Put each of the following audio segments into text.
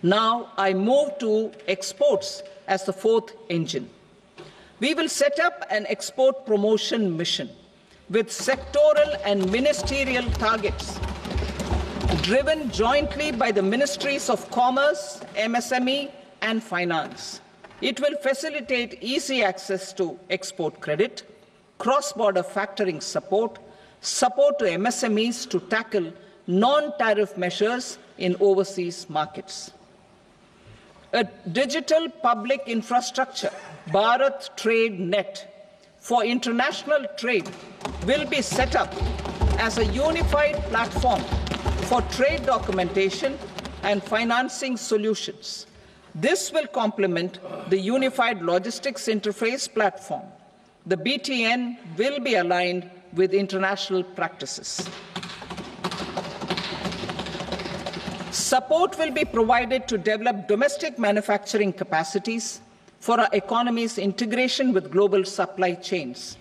Now I move to exports as the fourth engine. We will set up an export promotion mission with sectoral and ministerial targets driven jointly by the Ministries of Commerce, MSME and Finance. It will facilitate easy access to export credit, cross-border factoring support, support to MSMEs to tackle non-tariff measures in overseas markets. A digital public infrastructure, Bharat Trade Net, for international trade will be set up as a unified platform for trade documentation and financing solutions. This will complement the Unified Logistics Interface platform. The BTN will be aligned with international practices. Support will be provided to develop domestic manufacturing capacities for our economy's integration with global supply chains.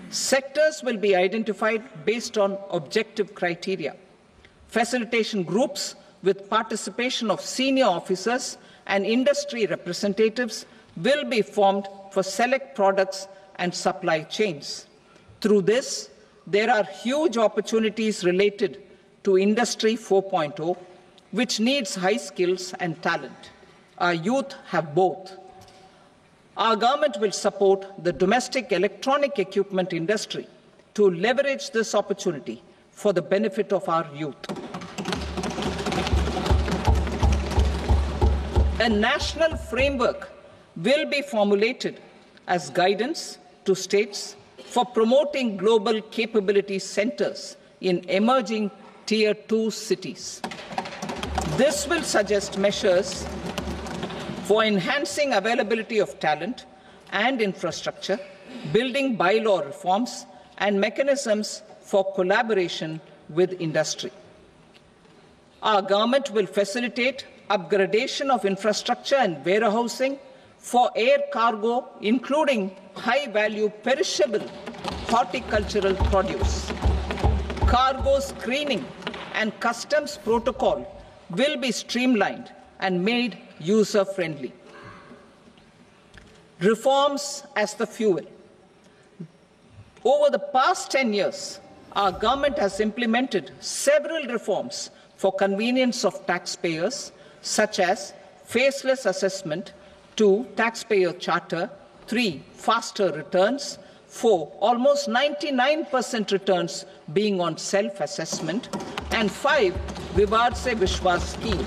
Sectors will be identified based on objective criteria. Facilitation groups with participation of senior officers and industry representatives will be formed for select products and supply chains. Through this, there are huge opportunities related to Industry 4.0, which needs high skills and talent. Our youth have both. Our government will support the domestic electronic equipment industry to leverage this opportunity for the benefit of our youth. A national framework will be formulated as guidance to states for promoting global capability centers in emerging Tier 2 cities. This will suggest measures for enhancing availability of talent and infrastructure, building bylaw reforms, and mechanisms for collaboration with industry. Our government will facilitate upgradation of infrastructure and warehousing for air cargo, including high-value perishable horticultural produce. Cargo screening and customs protocol will be streamlined and made user-friendly. Reforms as the fuel. Over the past 10 years, our government has implemented several reforms for convenience of taxpayers, such as faceless assessment, 2, taxpayer charter, 3, faster returns, 4, almost 99% returns being on self-assessment, and 5, Vivad Se Vishwas scheme.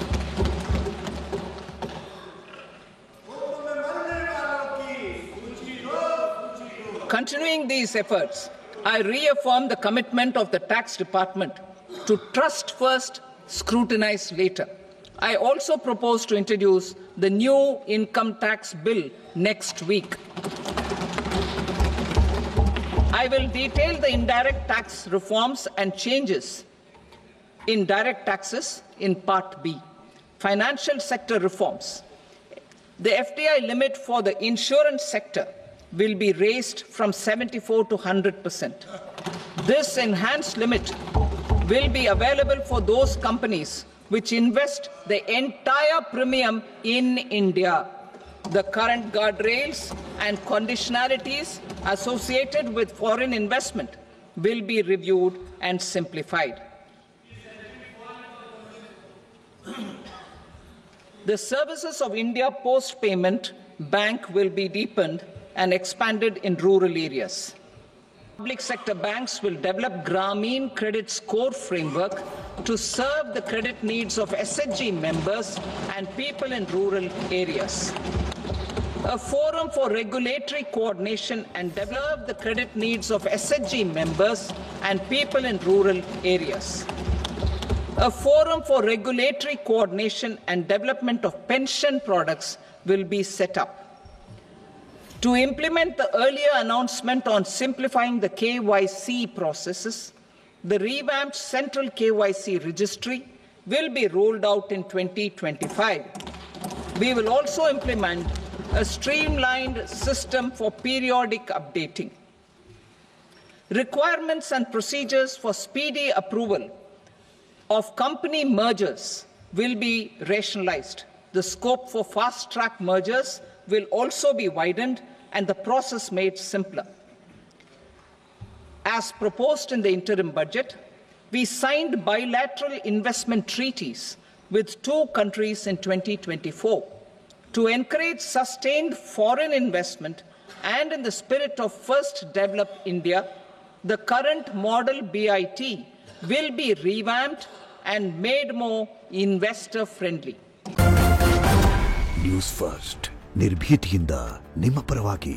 Continuing these efforts, I reaffirm the commitment of the Tax Department to trust first, scrutinize later. I also propose to introduce the new income tax bill next week. I will detail the indirect tax reforms and changes in direct taxes in Part B. Financial sector reforms. The FDI limit for the insurance sector will be raised from 74 to 100%. This enhanced limit will be available for those companies which invest the entire premium in India. The current guardrails and conditionalities associated with foreign investment will be reviewed and simplified. The services of India Post Payment Bank will be deepened and expanded in rural areas. Public sector banks will develop Grameen Credit Score framework to serve the credit needs of SHG members and people in rural areas. A forum for regulatory coordination and develop the credit needs of SHG members and people in rural areas. A forum for regulatory coordination and development of pension products will be set up. To implement the earlier announcement on simplifying the KYC processes, the revamped Central KYC Registry will be rolled out in 2025. We will also implement a streamlined system for periodic updating. Requirements and procedures for speedy approval of company mergers will be rationalized. the scope for fast-track mergers will also be widened and the process made simpler. As proposed in the interim budget, we signed bilateral investment treaties with 2 countries in 2024 to encourage sustained foreign investment, and in the spirit of First Develop India, the current model BIT will be revamped and made more investor-friendly. News first ನಿರ್ಭೀತಿಯಿಂದ ನಿಮ್ಮ ಪರವಾಗಿ.